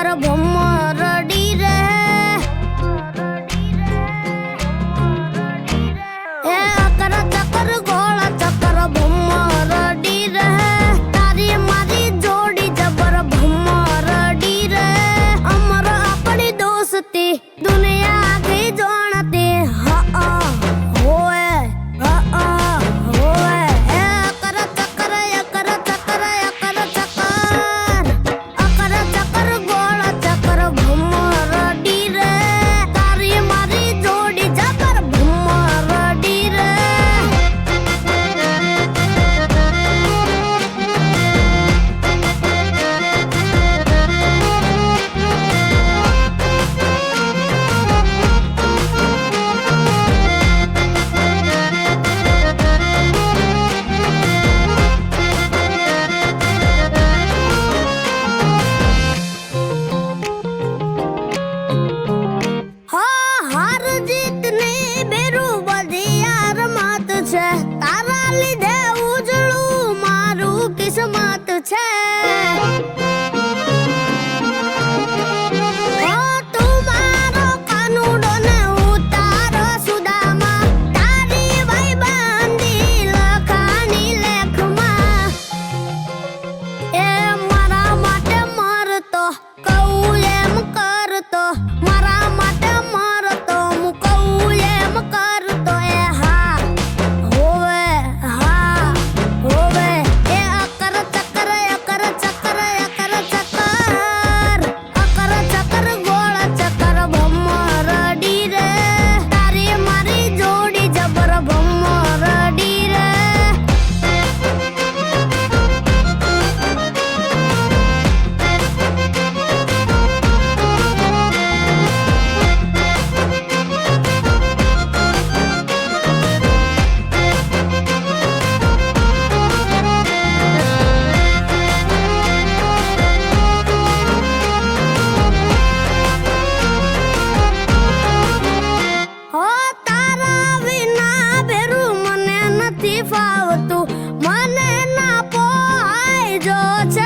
ચક્કર ભમરડી રે હે અકર ચક્કર ગોળ ચક્કર ભમરડી રે તારી મારી જોડી જબર ભમરડી રે અમર આપણી દોસ્તી દુનિયા આખી જાણતી તારા લીધે ઉજળું મારું કિસ્મત છે તું મારો કાનુડો ને ઉતારો સુદામાં તારી ભાઈબંધી લખાની લેખમાં એ મારા માટે મરતો કહું એમ કરતો મારા માટે મરતો હું કહું એમ કરતો એ ફાવતું મને ના પોહાય જો છે